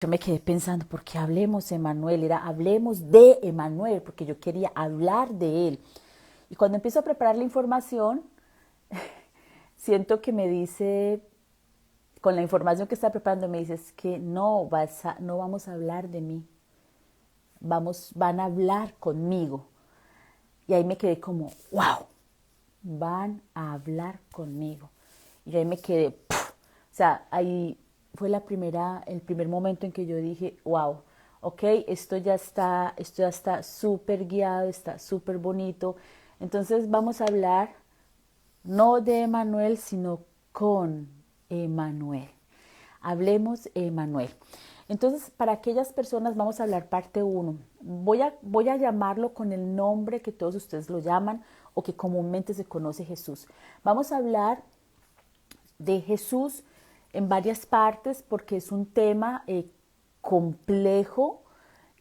Yo me quedé pensando, ¿por qué hablemos Emanuel? Era hablemos de Emanuel, porque yo quería hablar de él. Y cuando empiezo a preparar la información, siento que me dice, con la información que está preparando, me dices que no vamos a hablar de mí, van a hablar conmigo. Y ahí me quedé como, wow, van a hablar conmigo. Y ahí me quedé, ¡puf! O sea, ahí fue el primer momento en que yo dije, wow, ok, esto ya está súper guiado, está súper bonito. Entonces vamos a hablar no de Emanuel, sino con Emanuel. Hablemos Emanuel. Entonces, para aquellas personas vamos a hablar parte uno. Voy a llamarlo con el nombre que todos ustedes lo llaman o que comúnmente se conoce Jesús. Vamos a hablar de Jesús en varias partes porque es un tema complejo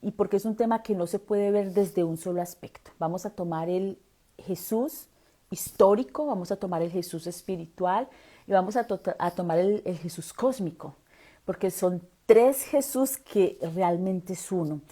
y porque es un tema que no se puede ver desde un solo aspecto. Vamos a tomar el Jesús histórico, vamos a tomar el Jesús espiritual y vamos a tomar el Jesús cósmico, porque son tres Jesús que realmente es uno.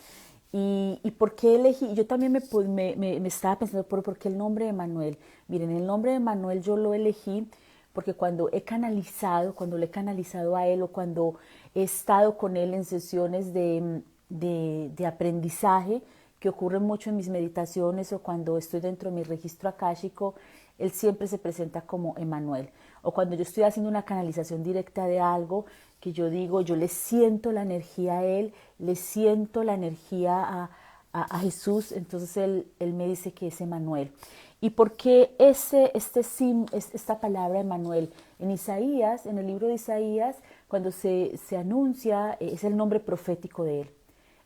¿Y por qué elegí? Yo también me estaba pensando, ¿por qué el nombre de Manuel? Miren, el nombre de Manuel yo lo elegí porque cuando le he canalizado a él o cuando he estado con él en sesiones de aprendizaje que ocurren mucho en mis meditaciones o cuando estoy dentro de mi registro akáshico, él siempre se presenta como Emanuel. O cuando yo estoy haciendo una canalización directa de algo que yo digo, yo le siento la energía a él, le siento la energía a Jesús, entonces él me dice que es Emanuel. ¿Y por qué esta palabra Emanuel? En Isaías, en el libro de Isaías, cuando se anuncia, es el nombre profético de él.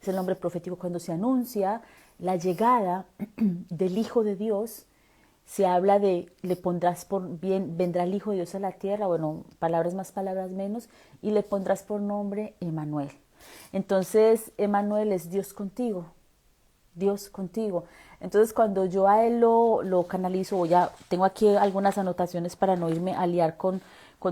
Es el nombre profético cuando se anuncia la llegada del Hijo de Dios. Se habla de, le pondrás por bien, vendrá el Hijo de Dios a la tierra, bueno, palabras más, palabras menos, y le pondrás por nombre Emanuel. Entonces, Emanuel es Dios contigo, Dios contigo. Entonces, cuando yo a él lo canalizo, ya tengo aquí algunas anotaciones para no irme a liar con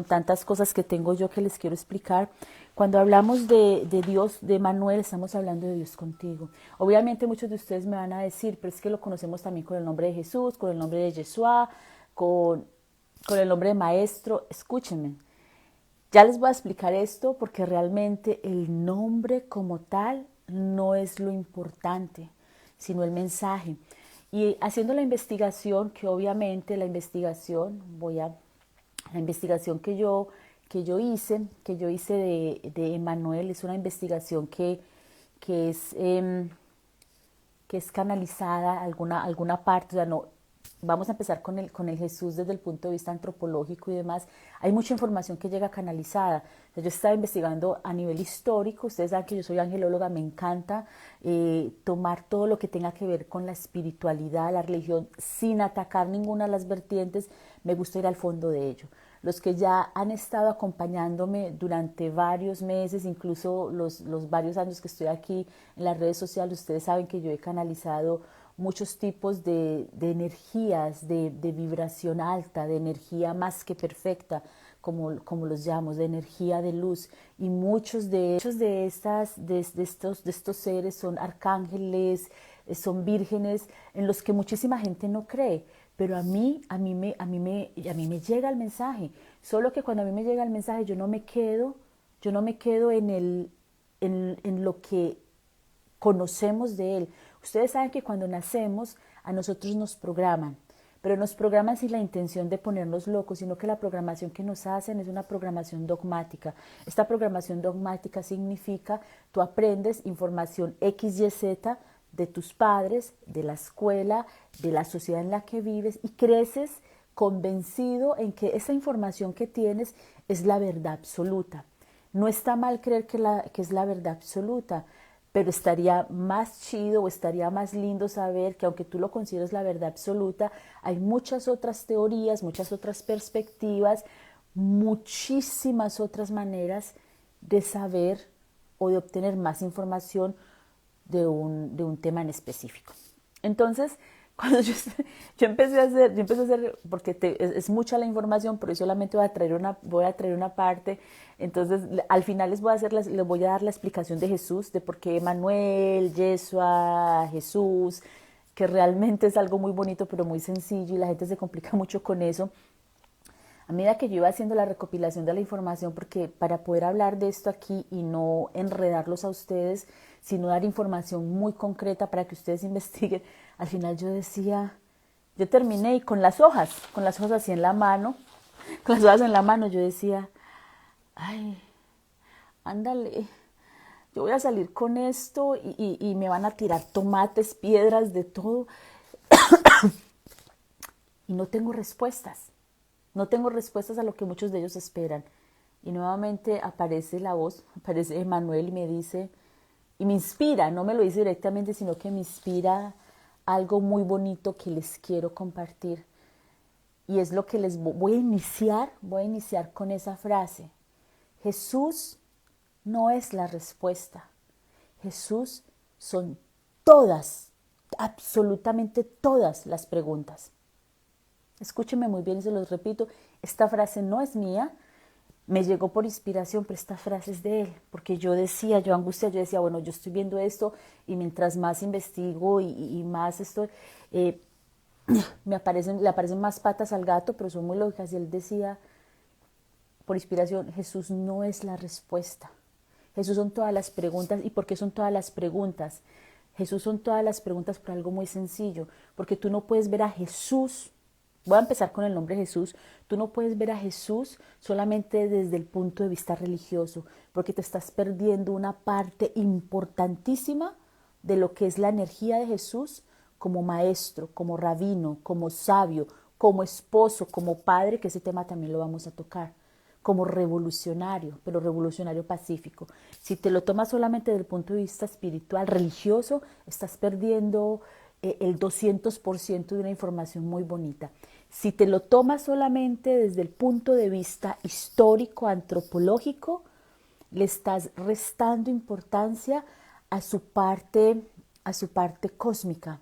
tantas cosas que tengo yo que les quiero explicar. Cuando hablamos de Dios, de Manuel, estamos hablando de Dios contigo. Obviamente muchos de ustedes me van a decir, pero es que lo conocemos también con el nombre de Jesús, con el nombre de Yeshua, con el nombre de Maestro. Escúchenme, ya les voy a explicar esto porque realmente el nombre como tal no es lo importante, sino el mensaje. Y haciendo la investigación, que obviamente la investigación que yo hice de Emanuel es una investigación que es que es canalizada alguna parte, o sea, no, vamos a empezar con el Jesús desde el punto de vista antropológico y demás. Hay mucha información que llega canalizada. O sea, yo estaba investigando a nivel histórico, ustedes saben que yo soy angelóloga, me encanta tomar todo lo que tenga que ver con la espiritualidad, la religión, sin atacar ninguna de las vertientes, me gusta ir al fondo de ello. Los que ya han estado acompañándome durante varios meses, incluso los varios años que estoy aquí en las redes sociales, ustedes saben que yo he canalizado muchos tipos de energías, de vibración alta, de energía más que perfecta, como los llamo, de energía de luz. Y muchos de estos seres son arcángeles, son vírgenes, en los que muchísima gente no cree. Pero a mí me llega el mensaje. Solo que cuando a mí me llega el mensaje, yo no me quedo en lo que conocemos de él. Ustedes saben que cuando nacemos a nosotros nos programan, pero nos programan sin la intención de ponernos locos, sino que la programación que nos hacen es una programación dogmática. Esta programación dogmática significa tú aprendes información X, Y, Z de tus padres, de la escuela, de la sociedad en la que vives y creces convencido en que esa información que tienes es la verdad absoluta. No está mal creer que es la verdad absoluta, pero estaría más chido o estaría más lindo saber que aunque tú lo consideres la verdad absoluta, hay muchas otras teorías, muchas otras perspectivas, muchísimas otras maneras de saber o de obtener más información de un tema en específico. Entonces, Cuando yo empecé a hacer, porque es mucha la información, pero yo solamente voy a traer una parte. Entonces, al final les voy a dar la explicación de Jesús, de por qué Emanuel, Yeshua, Jesús, que realmente es algo muy bonito, pero muy sencillo, y la gente se complica mucho con eso. A medida que yo iba haciendo la recopilación de la información, porque para poder hablar de esto aquí y no enredarlos a ustedes, sino dar información muy concreta para que ustedes investiguen, al final yo terminé y con las hojas así en la mano, con las hojas en la mano, yo decía, ay, ándale, yo voy a salir con esto y me van a tirar tomates, piedras, de todo, y no tengo respuestas. No tengo respuestas a lo que muchos de ellos esperan. Y nuevamente aparece la voz, aparece Emanuel y me dice, y me inspira, no me lo dice directamente, sino que me inspira algo muy bonito que les quiero compartir. Y es lo que voy a iniciar con esa frase. Jesús no es la respuesta. Jesús son todas, absolutamente todas las preguntas. Escúcheme muy bien y se los repito, esta frase no es mía, me llegó por inspiración, pero esta frase es de él, porque yo decía, yo bueno, yo estoy viendo esto y mientras más investigo y más estoy, le aparecen más patas al gato, pero son muy lógicas. Y él decía, por inspiración, Jesús no es la respuesta. Jesús son todas las preguntas. ¿Y por qué son todas las preguntas? Jesús son todas las preguntas por algo muy sencillo, porque tú no puedes ver a Jesús. Voy a empezar con el nombre Jesús. Tú no puedes ver a Jesús solamente desde el punto de vista religioso, porque te estás perdiendo una parte importantísima de lo que es la energía de Jesús como maestro, como rabino, como sabio, como esposo, como padre, que ese tema también lo vamos a tocar, como revolucionario, pero revolucionario pacífico. Si te lo tomas solamente desde el punto de vista espiritual, religioso, estás perdiendo el 200% de una información muy bonita. Si te lo tomas solamente desde el punto de vista histórico, antropológico, le estás restando importancia a su parte cósmica,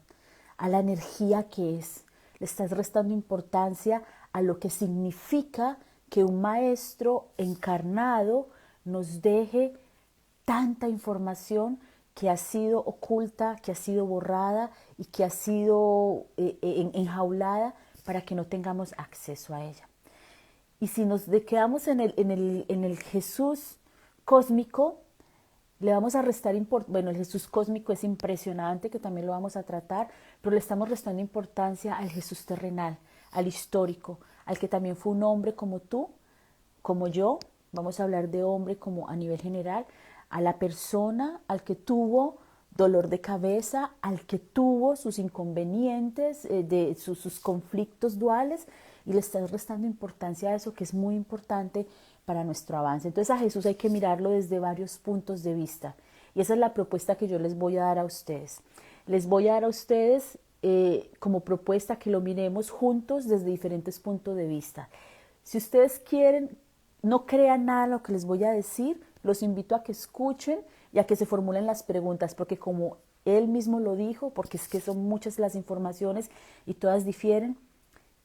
a la energía que es. Le estás restando importancia a lo que significa que un maestro encarnado nos deje tanta información que ha sido oculta, que ha sido borrada y que ha sido enjaulada para que no tengamos acceso a ella. Y si nos quedamos en el Jesús cósmico, le vamos a restar importancia. Bueno, el Jesús cósmico es impresionante, que también lo vamos a tratar, pero le estamos restando importancia al Jesús terrenal, al histórico, al que también fue un hombre como tú, como yo. Vamos a hablar de hombre como a nivel general, a la persona, al que tuvo dolor de cabeza, al que tuvo sus inconvenientes, sus conflictos duales, y le estás restando importancia a eso, que es muy importante para nuestro avance. Entonces a Jesús hay que mirarlo desde varios puntos de vista, y esa es la propuesta que yo les voy a dar a ustedes. Les voy a dar a ustedes como propuesta que lo miremos juntos desde diferentes puntos de vista. Si ustedes quieren, no crean nada en lo que les voy a decir, los invito a que escuchen y a que se formulen las preguntas, porque como él mismo lo dijo, porque es que son muchas las informaciones y todas difieren,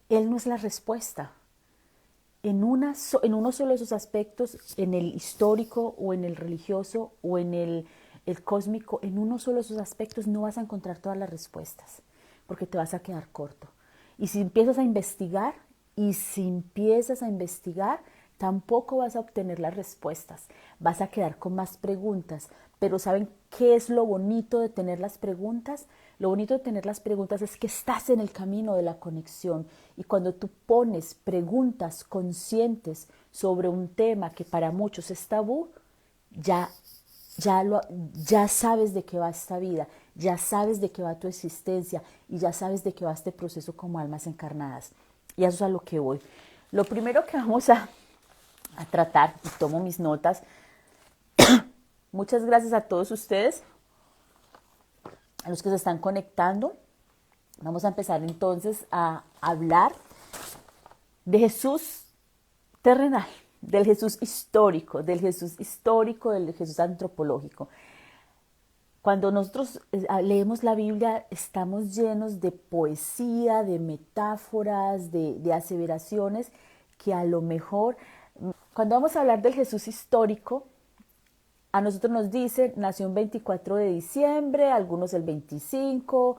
él no es la respuesta. En uno solo de esos aspectos, en el histórico o en el religioso o en el cósmico, en uno solo de esos aspectos no vas a encontrar todas las respuestas, porque te vas a quedar corto. Y si empiezas a investigar, tampoco vas a obtener las respuestas, vas a quedar con más preguntas. Pero ¿saben qué es lo bonito de tener las preguntas? Lo bonito de tener las preguntas es que estás en el camino de la conexión, y cuando tú pones preguntas conscientes sobre un tema que para muchos es tabú, ya sabes de qué va esta vida, ya sabes de qué va tu existencia y ya sabes de qué va este proceso como almas encarnadas. Y eso es a lo que voy. Lo primero que vamos a tratar, y tomo mis notas. Muchas gracias a todos ustedes, a los que se están conectando. Vamos a empezar entonces a hablar de Jesús terrenal, del Jesús histórico, del Jesús antropológico. Cuando nosotros leemos la Biblia, estamos llenos de poesía, de metáforas, de aseveraciones que a lo mejor, cuando vamos a hablar del Jesús histórico, a nosotros nos dicen, nació un 24 de diciembre, algunos el 25,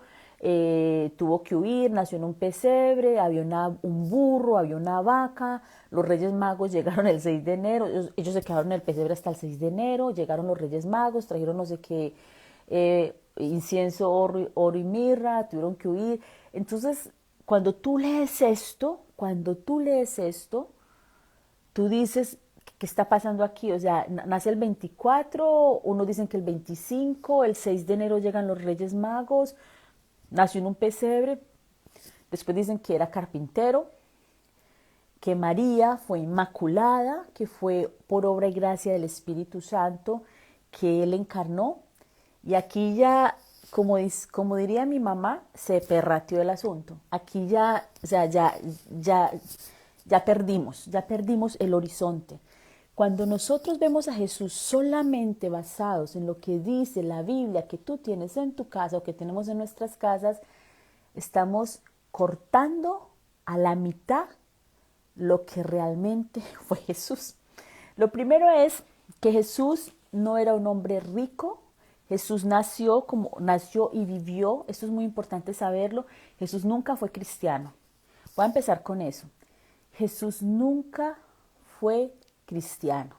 tuvo que huir, nació en un pesebre, había un burro, había una vaca, los Reyes Magos llegaron el 6 de enero, ellos se quedaron en el pesebre hasta el 6 de enero, llegaron los Reyes Magos, trajeron no sé qué, incienso, oro y mirra, tuvieron que huir. Entonces, cuando tú lees esto, tú dices, ¿qué está pasando aquí? O sea, nace el 24, unos dicen que el 25, el 6 de enero llegan los Reyes Magos, nació en un pesebre, después dicen que era carpintero, que María fue inmaculada, que fue por obra y gracia del Espíritu Santo que Él encarnó. Y aquí ya, como diría mi mamá, se perrateó el asunto. Aquí ya, o sea, ya perdimos el horizonte. Cuando nosotros vemos a Jesús solamente basados en lo que dice la Biblia que tú tienes en tu casa o que tenemos en nuestras casas, estamos cortando a la mitad lo que realmente fue Jesús. Lo primero es que Jesús no era un hombre rico. Jesús nació y vivió, esto es muy importante saberlo. Jesús nunca fue cristiano. Voy a empezar con eso. Jesús nunca fue cristiano.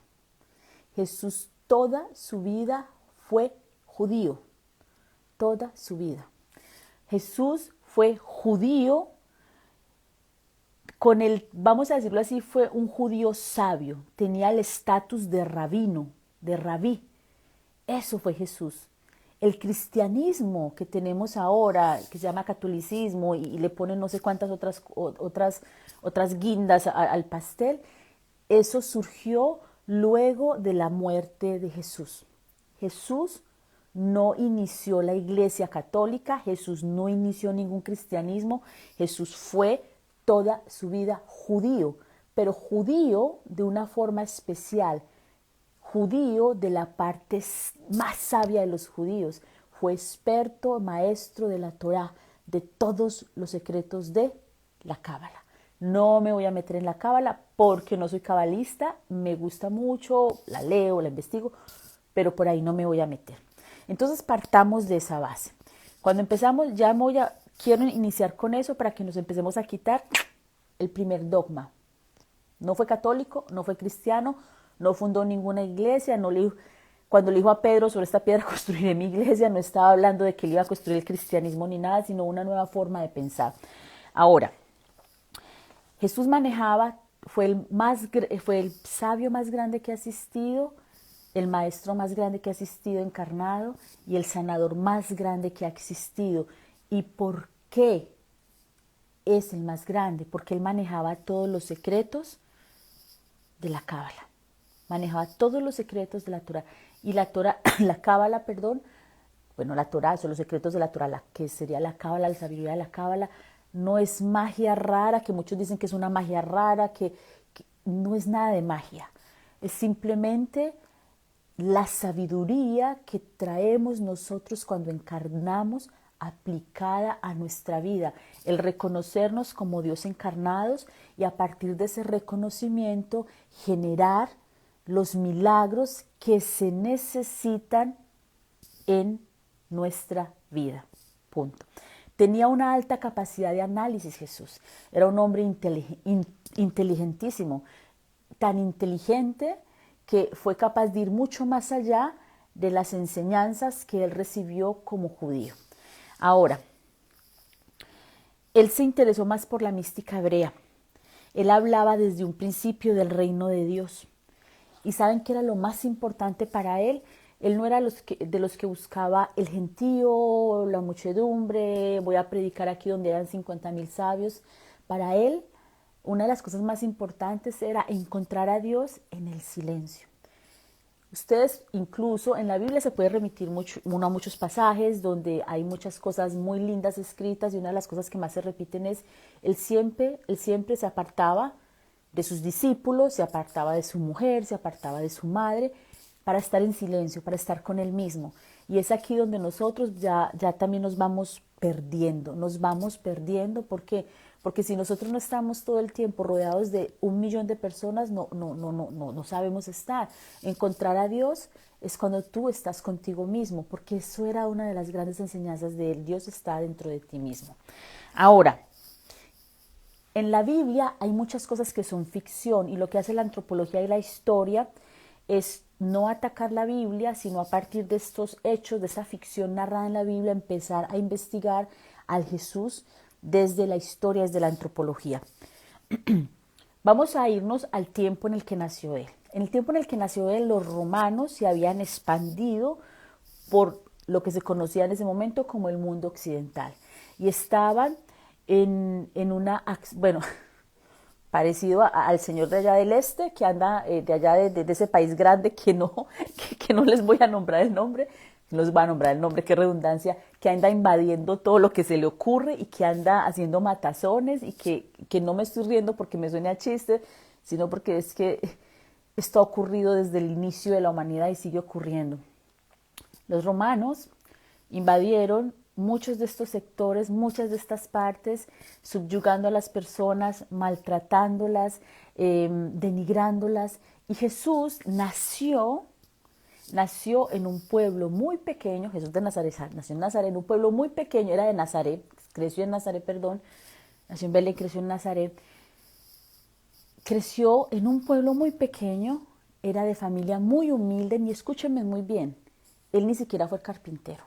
Jesús toda su vida fue judío, toda su vida. Jesús fue judío vamos a decirlo así, fue un judío sabio, tenía el estatus de rabino, de rabí. Eso fue Jesús. El cristianismo que tenemos ahora, que se llama catolicismo y le ponen no sé cuántas otras guindas al pastel, eso surgió luego de la muerte de Jesús. Jesús no inició la iglesia católica, Jesús no inició ningún cristianismo, Jesús fue toda su vida judío, pero judío de una forma especial, judío de la parte más sabia de los judíos, fue experto, maestro de la Torá, de todos los secretos de la Cábala. No me voy a meter en la Cábala porque no soy cabalista, me gusta mucho, la leo, la investigo, pero por ahí no me voy a meter. Entonces partamos de esa base. Cuando empezamos, quiero iniciar con eso para que nos empecemos a quitar el primer dogma. No fue católico, no fue cristiano, no fundó ninguna iglesia, cuando le dijo a Pedro, sobre esta piedra construiré mi iglesia, no estaba hablando de que él iba a construir el cristianismo ni nada, sino una nueva forma de pensar. Ahora, Jesús fue el sabio más grande que ha existido, el maestro más grande que ha existido encarnado y el sanador más grande que ha existido. ¿Y por qué es el más grande? Porque él manejaba todos los secretos de la Cábala. Manejaba todos los secretos de la Torá. Y la Cábala, la Torá, son los secretos de la Torá, la que sería la Cábala, la sabiduría de la Cábala, no es magia rara, que muchos dicen que es una magia rara, que no es nada de magia. Es simplemente la sabiduría que traemos nosotros cuando encarnamos aplicada a nuestra vida, el reconocernos como Dios encarnados y a partir de ese reconocimiento generar los milagros que se necesitan en nuestra vida. Punto. Tenía una alta capacidad de análisis Jesús. Era un hombre inteligentísimo, tan inteligente que fue capaz de ir mucho más allá de las enseñanzas que él recibió como judío. Ahora, él se interesó más por la mística hebrea. Él hablaba desde un principio del reino de Dios. ¿Y saben qué era lo más importante para él? Él no era de los que buscaba el gentío, la muchedumbre, voy a predicar aquí donde eran 50,000 sabios. Para él, una de las cosas más importantes era encontrar a Dios en el silencio. Ustedes incluso en la Biblia se puede remitir a muchos pasajes donde hay muchas cosas muy lindas escritas y una de las cosas que más se repiten es él siempre se apartaba de sus discípulos, se apartaba de su mujer, se apartaba de su madre para estar en silencio, para estar con Él mismo. Y es aquí donde nosotros ya también nos vamos perdiendo, porque si nosotros no estamos todo el tiempo rodeados de 1 millón de personas, no sabemos estar. Encontrar a Dios es cuando tú estás contigo mismo, porque eso era una de las grandes enseñanzas de él. Dios está dentro de ti mismo. Ahora, en la Biblia hay muchas cosas que son ficción, y lo que hace la antropología y la historia es no atacar la Biblia, sino a partir de estos hechos, de esa ficción narrada en la Biblia, empezar a investigar al Jesús desde la historia, desde la antropología. Vamos a irnos al tiempo en el que nació él. En el tiempo en el que nació él, los romanos se habían expandido por lo que se conocía en ese momento como el mundo occidental, y estaban en una, bueno, parecido al señor de allá del este, que anda de allá de ese país grande que no les voy a nombrar el nombre, no les voy a nombrar el nombre, qué redundancia, que anda invadiendo todo lo que se le ocurre y que anda haciendo matazones, y que no me estoy riendo porque me suene a chiste, sino porque es que esto ha ocurrido desde el inicio de la humanidad y sigue ocurriendo. Los romanos invadieron muchos de estos sectores, muchas de estas partes, subyugando a las personas, maltratándolas, denigrándolas. Y Jesús nació en un pueblo muy pequeño. Jesús de Nazaret nació en Nazaret, en un pueblo muy pequeño, era de Nazaret, creció en Nazaret, perdón, nació en Belén, creció en Nazaret. Creció en un pueblo muy pequeño, era de familia muy humilde, y escúchenme muy bien, él ni siquiera fue carpintero.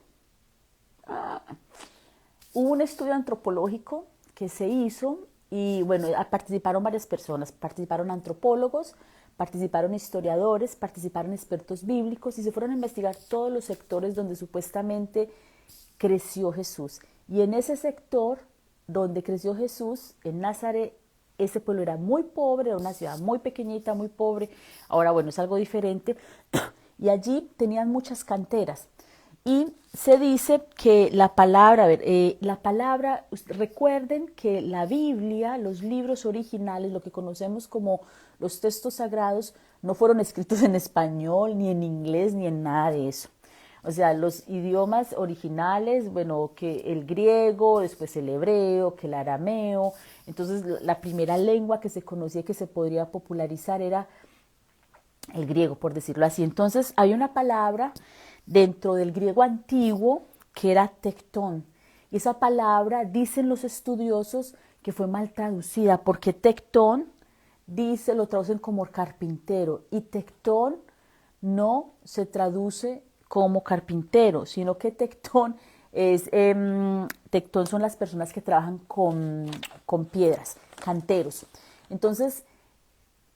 Hubo un estudio antropológico que se hizo, y bueno, participaron varias personas, participaron antropólogos, participaron historiadores, participaron expertos bíblicos, y se fueron a investigar todos los sectores donde supuestamente creció Jesús. Y en ese sector donde creció Jesús, en Nazaret, ese pueblo era muy pobre, era una ciudad muy pequeñita, muy pobre. Ahora, bueno, es algo diferente. Y allí tenían muchas canteras. Y se dice que la palabra, recuerden que la Biblia, los libros originales, lo que conocemos como los textos sagrados, no fueron escritos en español, ni en inglés, ni en nada de eso. O sea, los idiomas originales, bueno, que el griego, después el hebreo, que el arameo. Entonces, la primera lengua que se conocía, que se podría popularizar, era el griego, por decirlo así. Entonces, hay una palabra dentro del griego antiguo que era tectón. Y esa palabra, dicen los estudiosos, que fue mal traducida, porque tectón, lo traducen como carpintero, y tectón no se traduce como carpintero, sino que tectón tectón son las personas que trabajan con piedras, canteros. Entonces,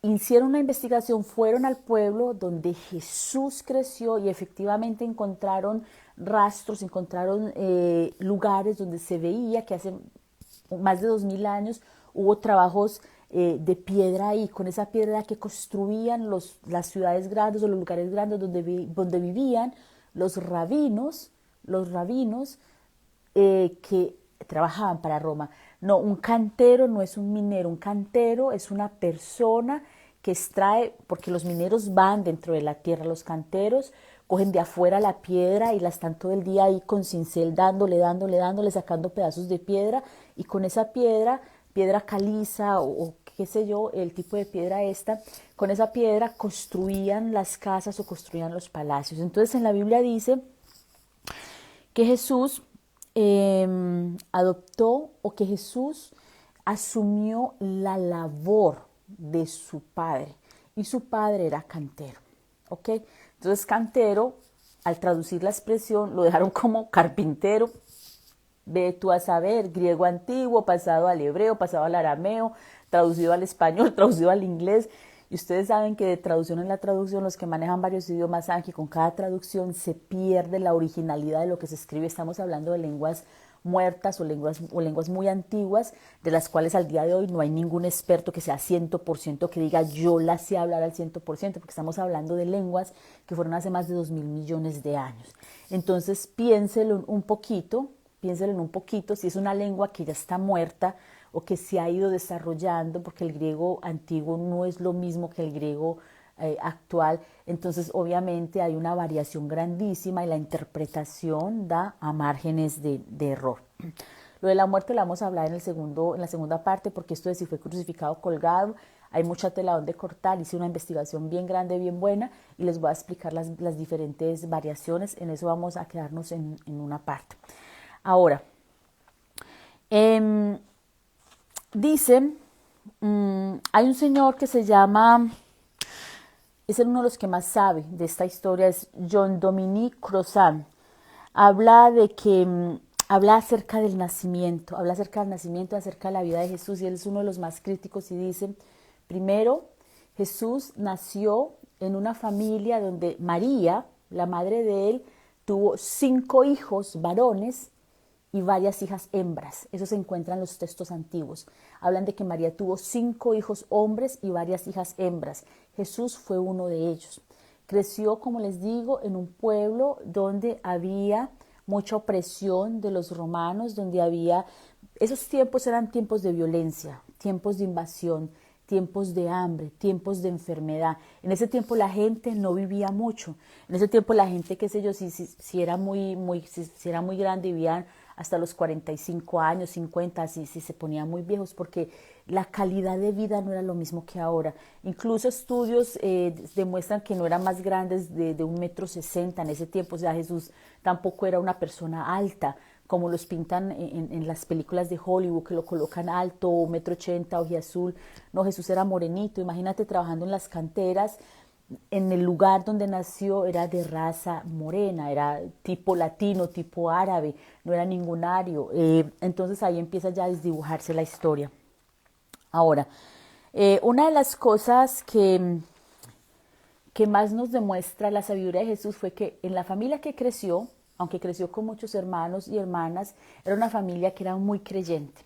hicieron una investigación, fueron al pueblo donde Jesús creció, y efectivamente encontraron rastros, encontraron lugares donde se veía que hace más de 2000 años hubo trabajos de piedra ahí. Con esa piedra que construían las ciudades grandes o los lugares grandes donde vivían los rabinos que trabajaban para Roma. No, un cantero no es un minero, un cantero es una persona que extrae, porque los mineros van dentro de la tierra, los canteros cogen de afuera la piedra y la están todo el día ahí con cincel dándole, sacando pedazos de piedra, y con esa piedra caliza o qué sé yo, el tipo de piedra esta, con esa piedra construían las casas o construían los palacios. Entonces en la Biblia dice que Jesús adoptó, o que Jesús asumió la labor de su padre, y su padre era cantero, ¿ok? Entonces cantero, al traducir la expresión, lo dejaron como carpintero. Ve tú a saber, griego antiguo, pasado al hebreo, pasado al arameo, traducido al español, traducido al inglés. Y ustedes saben que de traducción en la traducción, los que manejan varios idiomas saben que con cada traducción se pierde la originalidad de lo que se escribe. Estamos hablando de lenguas muertas o lenguas muy antiguas, de las cuales al día de hoy no hay ningún experto que sea 100% que diga yo las sé hablar al 100%, porque estamos hablando de lenguas que fueron hace más de 2000 millones de años. Entonces piénselo un poquito, si es una lengua que ya está muerta o que se ha ido desarrollando, porque el griego antiguo no es lo mismo que el griego actual. Entonces, obviamente hay una variación grandísima y la interpretación da a márgenes de error. Lo de la muerte lo vamos a hablar en la segunda parte, porque esto de si fue crucificado o colgado, hay mucha tela donde cortar. Hice una investigación bien grande, bien buena, y les voy a explicar las diferentes variaciones. En eso vamos a quedarnos en una parte. Ahora, dice, hay un señor que se llama, es uno de los que más sabe de esta historia, es Jean-Dominique Crozat. Habla de que habla acerca del nacimiento, acerca de la vida de Jesús, y él es uno de los más críticos y dice, primero, Jesús nació en una familia donde María, la madre de él, tuvo 5 hijos varones y varias hijas hembras. Eso se encuentra en los textos antiguos. Hablan de que María tuvo 5 hijos hombres y varias hijas hembras. Jesús fue uno de ellos. Creció, como les digo, en un pueblo donde había mucha opresión de los romanos, donde había, esos tiempos eran tiempos de violencia, tiempos de invasión, tiempos de hambre, tiempos de enfermedad. En ese tiempo la gente no vivía mucho. En ese tiempo la gente, qué sé yo, si era muy grande, vivían hasta los 45 años, 50, si se ponían muy viejos, porque la calidad de vida no era lo mismo que ahora. Incluso estudios demuestran que no eran más grandes de 1,60 m en ese tiempo. O sea, Jesús tampoco era una persona alta, como los pintan en las películas de Hollywood, que lo colocan alto, 1,80 m, ojiazul. No, Jesús era morenito. Imagínate trabajando en las canteras. En el lugar donde nació era de raza morena, era tipo latino, tipo árabe, no era ningún ario. Entonces ahí empieza ya a desdibujarse la historia. Ahora, una de las cosas que más nos demuestra la sabiduría de Jesús fue que en la familia que creció, aunque creció con muchos hermanos y hermanas, era una familia que era muy creyente.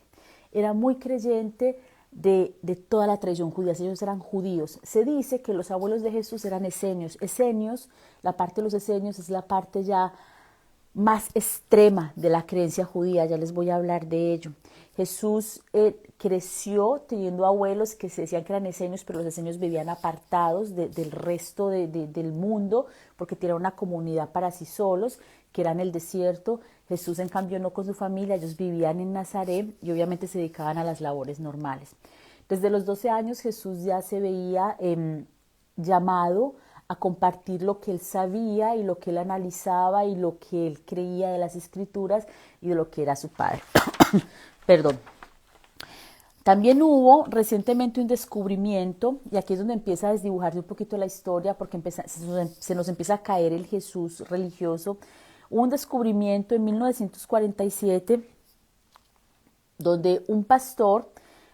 Era muy creyente de toda la tradición judía. Ellos eran judíos. Se dice que los abuelos de Jesús eran esenios. Esenios, la parte de los esenios es la parte ya más extrema de la creencia judía. Ya les voy a hablar de ello. Jesús creció teniendo abuelos que se decían que eran esenios, pero los esenios vivían apartados del resto del mundo, porque tenían una comunidad para sí solos, que era en el desierto. Jesús, en cambio, no con su familia. Ellos vivían en Nazaret y obviamente se dedicaban a las labores normales. Desde los 12 años Jesús ya se veía llamado a compartir lo que él sabía y lo que él analizaba y lo que él creía de las escrituras y de lo que era su padre. Perdón. También hubo recientemente un descubrimiento, y aquí es donde empieza a desdibujarse un poquito la historia, porque se nos empieza a caer el Jesús religioso. Hubo un descubrimiento en 1947 donde un pastor,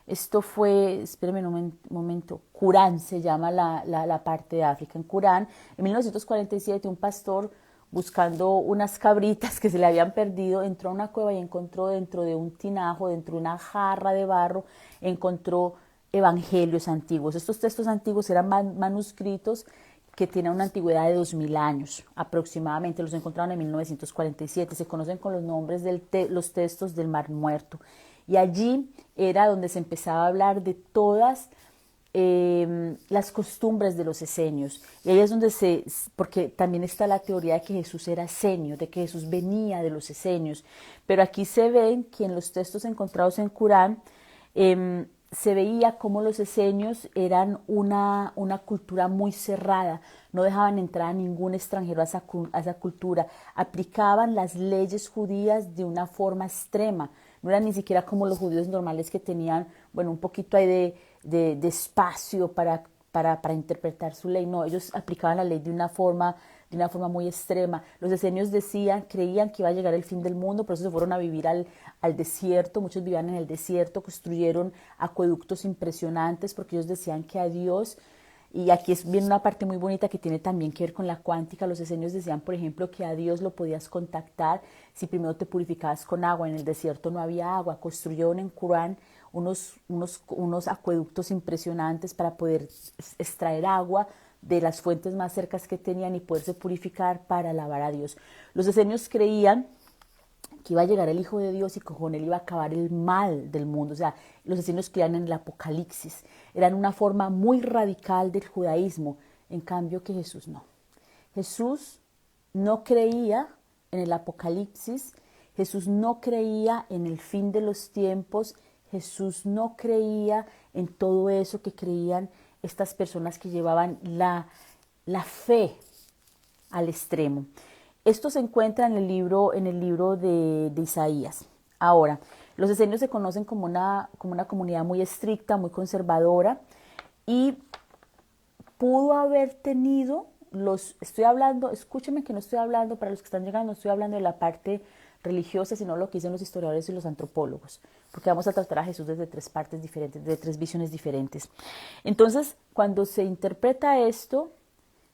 esto fue, espérenme un momento, Curán se llama la parte de África, en Curán, en 1947 un pastor, buscando unas cabritas que se le habían perdido, entró a una cueva y encontró dentro de un tinajo, dentro de una jarra de barro, encontró evangelios antiguos. Estos textos antiguos eran manuscritos que tienen una antigüedad de 2000 años aproximadamente. Los encontraron en 1947. Se conocen con los nombres de los textos del Mar Muerto. Y allí era donde se empezaba a hablar de todas las costumbres de los esenios. Y ahí es donde porque también está la teoría de que Jesús era esenio, de que Jesús venía de los esenios. Pero aquí se ven que en los textos encontrados en Corán se veía como los esenios eran una cultura muy cerrada, no dejaban entrar a ningún extranjero a esa cultura, aplicaban las leyes judías de una forma extrema, no eran ni siquiera como los judíos normales que tenían, bueno, un poquito ahí de espacio para interpretar su ley. No, ellos aplicaban la ley de una forma muy extrema. Los esenios creían que iba a llegar el fin del mundo, por eso se fueron a vivir al desierto. Muchos vivían en el desierto, construyeron acueductos impresionantes porque ellos decían que a Dios, y aquí viene una parte muy bonita que tiene también que ver con la cuántica. Los esenios decían, por ejemplo, que a Dios lo podías contactar si primero te purificabas con agua. En el desierto no había agua. Construyeron en Corán unos acueductos impresionantes para poder extraer agua de las fuentes más cercas que tenían y poderse purificar para alabar a Dios. Los esenios creían que iba a llegar el Hijo de Dios y que con él iba a acabar el mal del mundo. O sea, los esenios creían en el Apocalipsis. Eran una forma muy radical del judaísmo. en cambio que Jesús no. Jesús no creía en el Apocalipsis, Jesús no creía en el fin de los tiempos, Jesús no creía en todo eso que creían estas personas que llevaban la fe al extremo. Esto se encuentra en el libro de Isaías. Ahora, los esenios se conocen como una comunidad muy estricta, muy conservadora, y pudo haber tenido estoy hablando, escúchenme que no estoy hablando, para los que están llegando, no estoy hablando de la parte religiosa, sino lo que dicen los historiadores y los antropólogos, porque vamos a tratar a Jesús desde tres partes diferentes, de tres visiones diferentes. Entonces, cuando se interpreta esto,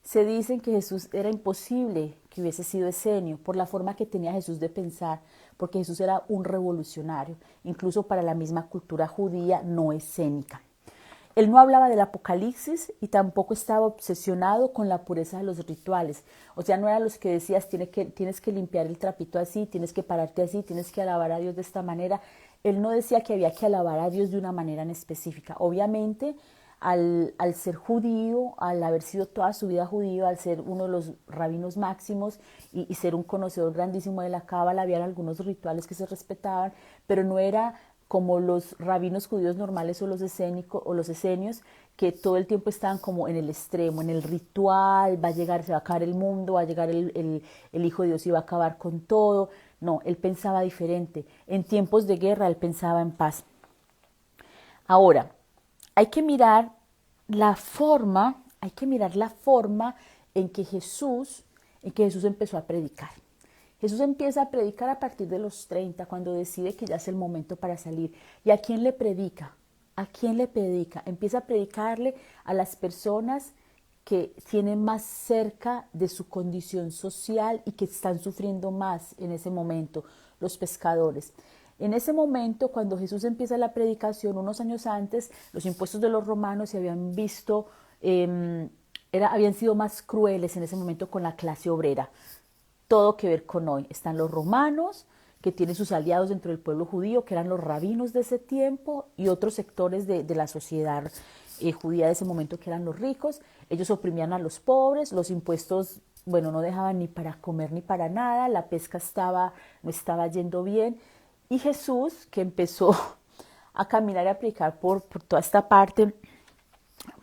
se dice que Jesús era imposible que hubiese sido esenio por la forma que tenía Jesús de pensar, porque Jesús era un revolucionario, incluso para la misma cultura judía no escénica. Él no hablaba del Apocalipsis y tampoco estaba obsesionado con la pureza de los rituales. O sea, no eran los que decías, tienes que limpiar el trapito así, tienes que pararte así, tienes que alabar a Dios de esta manera. Él no decía que había que alabar a Dios de una manera en específica. Obviamente, al ser judío, al haber sido toda su vida judío, al ser uno de los rabinos máximos y ser un conocedor grandísimo de la cábala, había algunos rituales que se respetaban, pero no era como los rabinos judíos normales o los esenios, que todo el tiempo estaban como en el extremo, en el ritual, se va a acabar el mundo, va a llegar el Hijo de Dios y va a acabar con todo. No, él pensaba diferente. En tiempos de guerra, él pensaba en paz. Ahora, hay que mirar la forma en que Jesús empezó a predicar. Jesús empieza a predicar a partir de los 30, cuando decide que ya es el momento para salir. ¿Y a quién le predica? ¿A quién le predica? Empieza a predicarle a las personas que tienen más cerca de su condición social y que están sufriendo más en ese momento, los pescadores. En ese momento, cuando Jesús empieza la predicación, unos años antes, los impuestos de los romanos se habían visto, habían sido más crueles en ese momento con la clase obrera. Todo que ver con hoy. Están los romanos, que tienen sus aliados dentro del pueblo judío, que eran los rabinos de ese tiempo, y otros sectores de la sociedad judía de ese momento, que eran los ricos. Ellos oprimían a los pobres, los impuestos, no dejaban ni para comer ni para nada, la pesca no estaba yendo bien. Y Jesús, que empezó a caminar y a predicar por toda esta parte,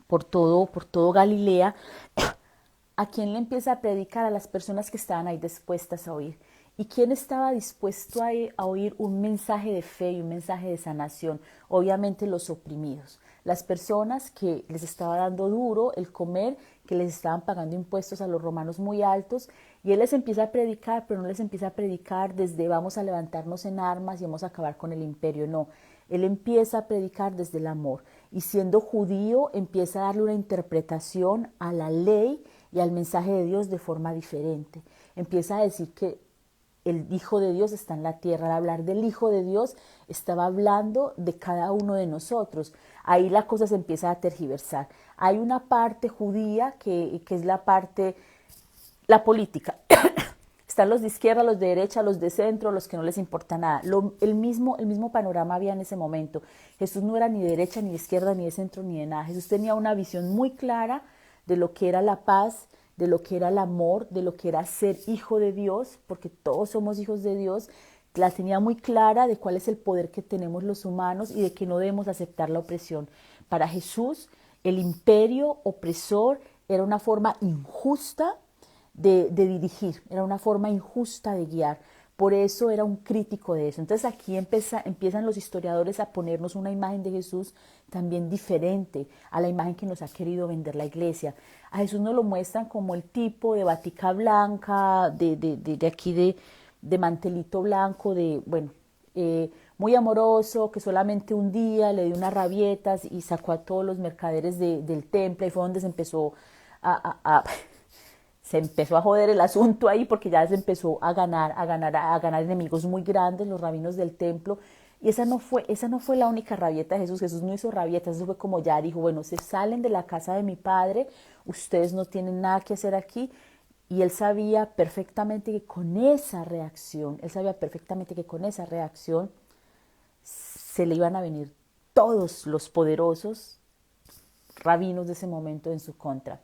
por todo Galilea, ¿a quién le empieza a predicar? A las personas que estaban ahí dispuestas a oír. ¿Y quién estaba dispuesto a oír un mensaje de fe y un mensaje de sanación? Obviamente los oprimidos, las personas que les estaba dando duro el comer, que les estaban pagando impuestos a los romanos muy altos, y él les empieza a predicar, pero no les empieza a predicar desde vamos a levantarnos en armas y vamos a acabar con el imperio, no. Él empieza a predicar desde el amor, y siendo judío empieza a darle una interpretación a la ley y al mensaje de Dios de forma diferente. Empieza a decir que el Hijo de Dios está en la tierra. Al hablar del Hijo de Dios, estaba hablando de cada uno de nosotros. Ahí la cosa se empieza a tergiversar. Hay una parte judía que es la política. Están los de izquierda, los de derecha, los de centro, los que no les importa nada. El mismo panorama había en ese momento. Jesús no era ni de derecha, ni de izquierda, ni de centro, ni de nada. Jesús tenía una visión muy clara de lo que era la paz, de lo que era el amor, de lo que era ser hijo de Dios, porque todos somos hijos de Dios. La tenía muy clara de cuál es el poder que tenemos los humanos y de que no debemos aceptar la opresión. Para Jesús, el imperio opresor era una forma injusta de dirigir, era una forma injusta de guiar. Por eso era un crítico de eso. Entonces aquí empiezan los historiadores a ponernos una imagen de Jesús también diferente a la imagen que nos ha querido vender la iglesia. A Jesús nos lo muestran como el tipo de batica blanca, de aquí de mantelito blanco, muy amoroso, que solamente un día le dio unas rabietas y sacó a todos los mercaderes del templo, y fue donde se empezó a joder el asunto ahí, porque ya se empezó a ganar enemigos muy grandes, los rabinos del templo. Y esa no fue la única rabieta de Jesús. Jesús no hizo rabietas, eso fue como ya dijo, bueno, se salen de la casa de mi padre, ustedes no tienen nada que hacer aquí. Y él sabía perfectamente que con esa reacción, se le iban a venir todos los poderosos rabinos de ese momento en su contra.